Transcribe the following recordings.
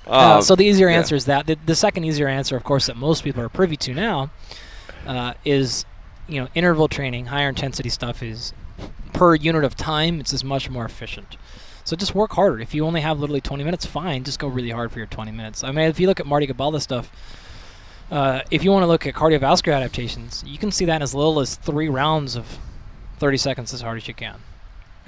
So the easier answer is that. The second easier answer, of course, that most people are privy to now is, interval training, higher intensity stuff is per unit of time, it's just much more efficient. So just work harder. If you only have literally 20 minutes, fine. Just go really hard for your 20 minutes. I mean, if you look at Marty Gabala's stuff, if you want to look at cardiovascular adaptations, you can see that in as little as 3 rounds of 30 seconds as hard as you can.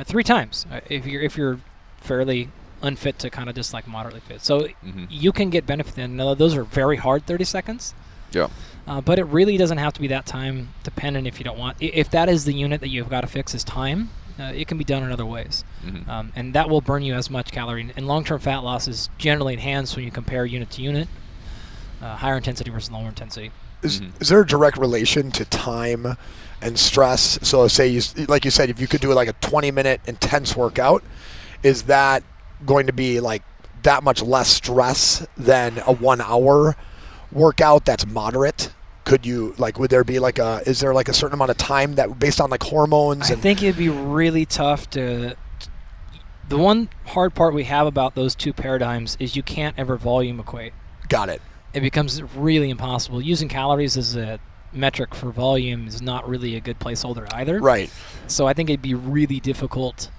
3 times if you're fairly unfit to kind of just like moderately fit. So you can get benefit. And those are very hard 30 seconds. Yeah. But it really doesn't have to be that time dependent if you don't want. If that is the unit that you've got to fix is time, it can be done in other ways. And that will burn you as much calorie. And long-term fat loss is generally enhanced when you compare unit to unit, higher intensity versus lower intensity. Is there a direct relation to time and stress? So say, like you said, if you could do like a 20-minute intense workout, is that going to be like that much less stress than a 1-hour workout that's moderate? Would there be is there like a certain amount of time that based on like hormones? I think it'd be really tough to. The one hard part we have about those two paradigms is you can't ever volume equate. Got it. It becomes really impossible. Using calories as a metric for volume is not really a good placeholder either. Right. So I think it'd be really difficult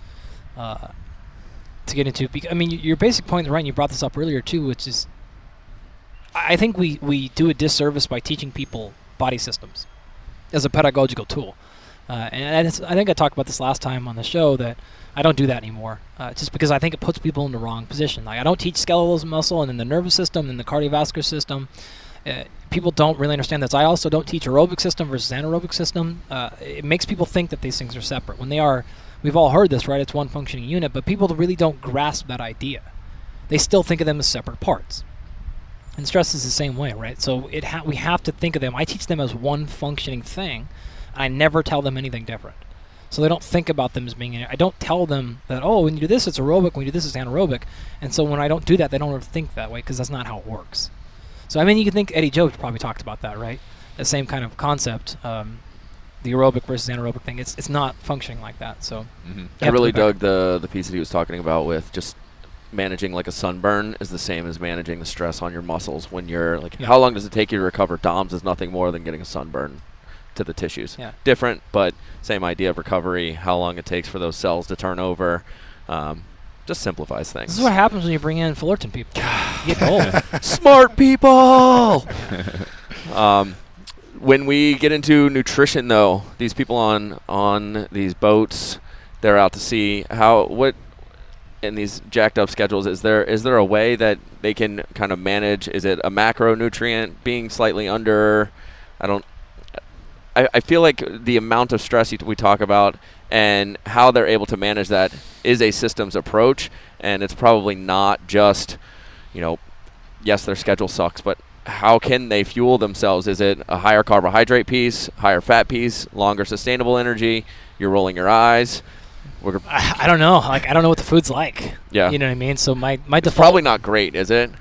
to get into. I mean, your basic point is right, and you brought this up earlier too, which is I think we do a disservice by teaching people body systems as a pedagogical tool. And I think I talked about this last time on the show that I don't do that anymore, just because I think it puts people in the wrong position. Like I don't teach skeletal muscle and then the nervous system and the cardiovascular system. People don't really understand this. I also don't teach aerobic system versus anaerobic system. It makes people think that these things are separate when they are. We've all heard this, right? It's one functioning unit, but people really don't grasp that idea. They still think of them as separate parts. And stress is the same way, right? So we have to think of them. I teach them as one functioning thing. I never tell them anything different. So they don't think about them as being. I don't tell them that, when you do this, it's aerobic. When you do this, it's anaerobic. And so when I don't do that, they don't ever think that way because that's not how it works. So, I mean, you can think Eddie Joe probably talked about that, right? The same kind of concept, the aerobic versus anaerobic thing. It's not functioning like that. So I really dug the piece that he was talking about with just managing like a sunburn is the same as managing the stress on your muscles when you're like, how long does it take you to recover? DOMS is nothing more than getting a sunburn to the tissues. Yeah. Different, but same idea of recovery, how long it takes for those cells to turn over. Just simplifies things. This is what happens when you bring in Fullerton people. You get old. Smart people! When we get into nutrition, though, these people on these boats, they're out to sea. What in these jacked up schedules, is there a way that they can kind of manage? Is it a macronutrient being slightly under? I feel like the amount of stress we talk about and how they're able to manage that is a systems approach, and it's probably not just, yes, their schedule sucks, but how can they fuel themselves? Is it a higher carbohydrate piece, higher fat piece, longer sustainable energy? You're rolling your eyes. I don't know. I don't know what the food's like. Yeah. You know what I mean? So my It's default. probably not great, is it?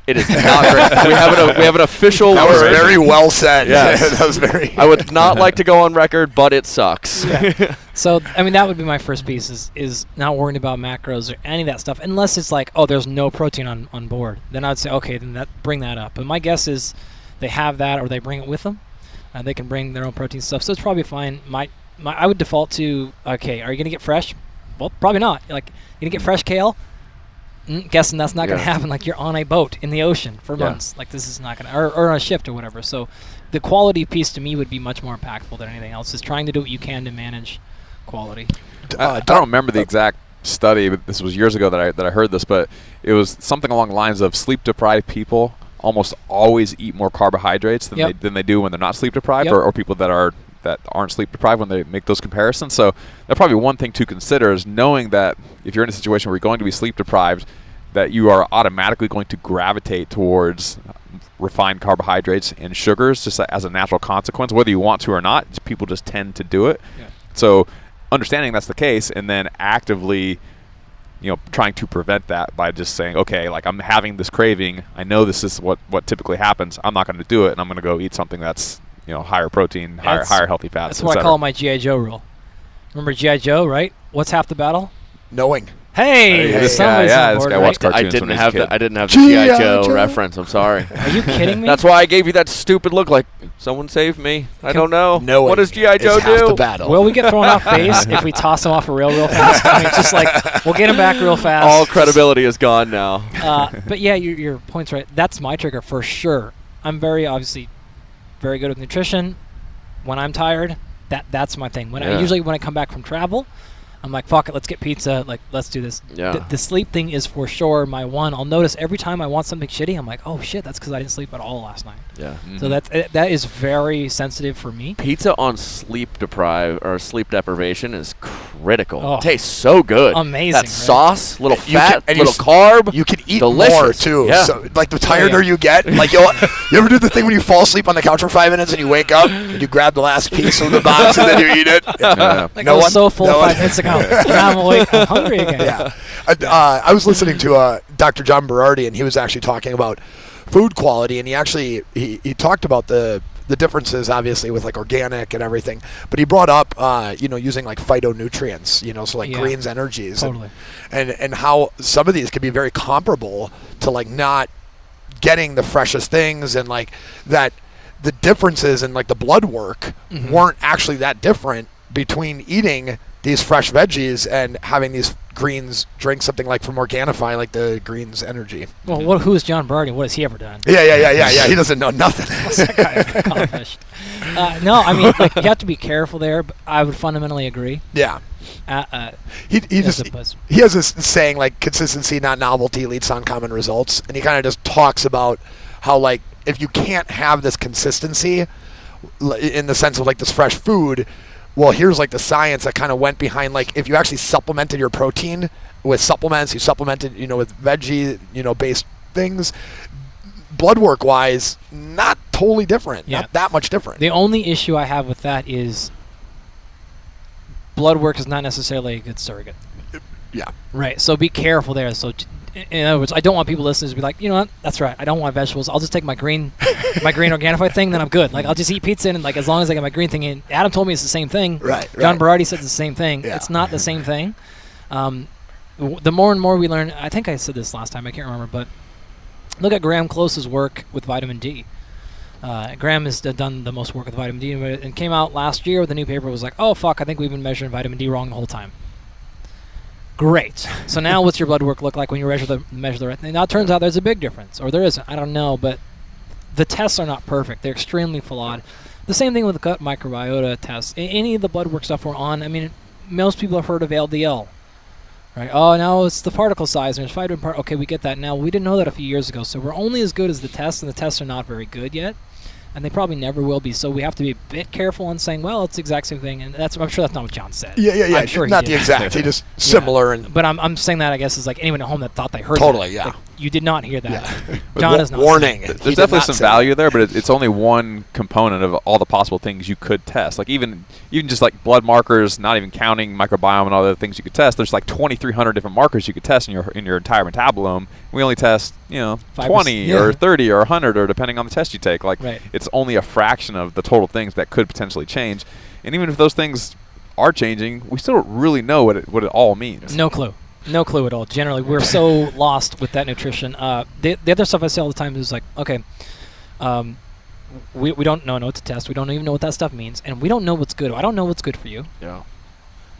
It is not great. We have an official That word. was very well said. Yes. That was very. I would not like to go on record, but it sucks. Yeah. So, I mean, that would be my first piece is not worrying about macros or any of that stuff, unless it's like, there's no protein on board. Then I would say, okay, then bring that up. But my guess is they have that or they bring it with them. They can bring their own protein stuff. So it's probably fine. I would default to, okay, are you going to get fresh? Well, probably not. Like, you going to get fresh kale? Guessing that's not going to happen. Like, you're on a boat in the ocean for months. Like, this is not going to, or on a shift or whatever. So the quality piece to me would be much more impactful than anything else, is trying to do what you can to manage quality. I don't remember the exact study, but this was years ago that I heard this, but it was something along the lines of sleep-deprived people almost always eat more carbohydrates than they do when they're not sleep-deprived, or people that aren't sleep-deprived when they make those comparisons. So that's probably one thing to consider, is knowing that if you're in a situation where you're going to be sleep-deprived, that you are automatically going to gravitate towards refined carbohydrates and sugars just as a natural consequence, whether you want to or not. People just tend to do it. Yeah. So understanding that's the case, and then actively trying to prevent that by just saying, okay, like, I'm having this craving, I know this is what typically happens, I'm not going to do it, and I'm going to go eat something that's higher protein, higher healthy fats. That's what I call my G.I. Joe rule. Remember G.I. Joe, right? What's half the battle? Knowing. Hey, this somebody's guy, on this board, guy right? watched cartoons I when didn't he was a have kid. the I didn't have the G.I. G.I. Joe Joe. reference. I'm sorry. Are you kidding me? That's why I gave you that stupid look like someone saved me. I don't know. Knowing What does G.I. Joe is half do? the battle. Will we get thrown off base if we toss him off a real fast? I mean, just like we'll get him back real fast. All credibility is gone now. But yeah, your point's right. That's my trigger for sure. I'm obviously very good with nutrition. When I'm tired, that's my thing. When I come back from travel, I'm like, fuck it, let's get pizza. Like, let's do this. Yeah. The sleep thing is for sure my one. I'll notice every time I want something shitty, I'm like, oh shit, that's because I didn't sleep at all last night. Yeah. So that is very sensitive for me. Pizza on sleep deprivation is critical. Oh. It tastes so good. Amazing, That right? sauce, little You fat, can- and you little s- carb. You can eat Delicious. more too. Yeah. So, like the tireder yeah. you get, like you ever do the thing when you fall asleep on the couch for 5 minutes and you wake up and you grab the last piece from the box and then you eat it. Yeah. Like No I was one? so full No 5 one? minutes ago. Now I'm awake. I'm hungry again. Yeah. I was listening to Dr. John Berardi, and he was actually talking about food quality, and he talked about the differences, obviously, with like organic and everything. But he brought up, using like phytonutrients, so like Yeah. greens, energies, Totally. and how some of these could be very comparable to like not getting the freshest things, and like that the differences in like the blood work weren't actually that different between eating these fresh veggies and having these greens, drink something like from Organifi, like the greens energy. Well, who is John Barney? What has he ever done? Yeah. He doesn't know nothing. What's that guy accomplished? No, I mean, like, you have to be careful there, but I would fundamentally agree. Yeah. He as just opposed- he has this saying like consistency, not novelty, leads to uncommon results, and he kind of just talks about how like if you can't have this consistency in the sense of like this fresh food. Well, here's like the science that kind of went behind like if you actually supplemented your protein with supplements, you supplemented, with veggie, based things, blood work wise, not totally different. Yeah. Not that much different. The only issue I have with that is blood work is not necessarily a good surrogate. Yeah. Right. So be careful there. So in other words, I don't want people listening to be like, you know what? That's right. I don't want vegetables. I'll just take my green Organifi thing, then I'm good. Like I'll just eat pizza and like as long as I get my green thing in. Adam told me it's the same thing. Right. John Berardi said it's the same thing. Yeah. It's not the same thing. The more and more we learn, I think I said this last time. I can't remember, but look at Graham Close's work with vitamin D. Graham has done the most work with vitamin D and came out last year with a new paper. Was like, oh fuck, I think we've been measuring vitamin D wrong the whole time. Great. So now what's your blood work look like when you measure the right thing? Now it turns out there's a big difference, or there isn't. I don't know, but the tests are not perfect. They're extremely flawed. The same thing with the gut microbiota tests. Any of the blood work stuff we're on, I mean, most people have heard of LDL. Right? Oh, no, it's the particle size. And there's vitamin part. Okay, we get that now. We didn't know that a few years ago. So we're only as good as the tests, and the tests are not very good yet. And they probably never will be. So we have to be a bit careful in saying, well, it's the exact same thing. And I'm sure that's not what John said. Yeah. I'm sure not he the did. exact. He just similar and But I'm saying that, I guess, is like anyone at home that thought they heard Totally, that. yeah. Like, you did not hear that. Yeah. John is not. warning. saying that. He There's did definitely not some say that. value there, but it's only one component of all the possible things you could test. Like even just like blood markers, not even counting microbiome and all the other things you could test. There's like 2,300 different markers you could test in your entire metabolome. We only test 20 yeah. or 30 or 100 or depending on the test you take. Like Right. it's only a fraction of the total things that could potentially change. And even if those things are changing, we still don't really know what it all means. No clue. No clue at all. Generally, we're so lost with that nutrition. The other stuff I say all the time is like, okay, we don't know what to test. We don't even know what that stuff means. And we don't know what's good. I don't know what's good for you. Yeah.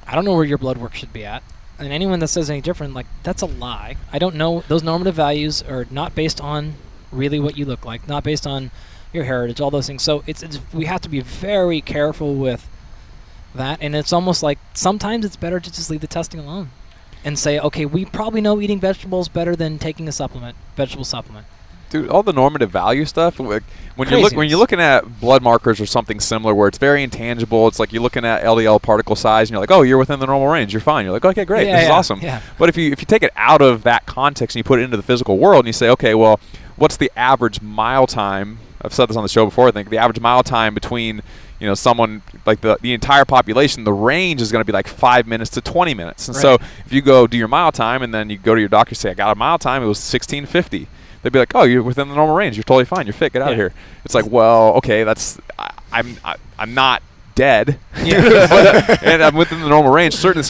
I don't know where your blood work should be at. And anyone that says any different, like, that's a lie. I don't know. Those normative values are not based on really what you look like, not based on your heritage, all those things. So it's we have to be very careful with that. And it's almost like sometimes it's better to just leave the testing alone and say, okay, we probably know eating vegetables better than taking a vegetable supplement. Dude, all the normative value stuff. Like, when Craziness. you're looking at blood markers or something similar, where it's very intangible, it's like you're looking at LDL particle size, and you're like, oh, you're within the normal range, you're fine. You're like, okay, great, this is awesome. Yeah. But if you take it out of that context and you put it into the physical world, and you say, okay, well, what's the average mile time? I've said this on the show before. I think the average mile time between someone like the entire population, the range is going to be like 5 minutes to 20 minutes. And so if you go do your mile time and then you go to your doctor and say, I got a mile time, it was 1650. They'd be like, oh, you're within the normal range. You're totally fine. You're fit. Get out of here. It's like, well, okay, I'm not dead, Yeah. and I'm within the normal range. Certainly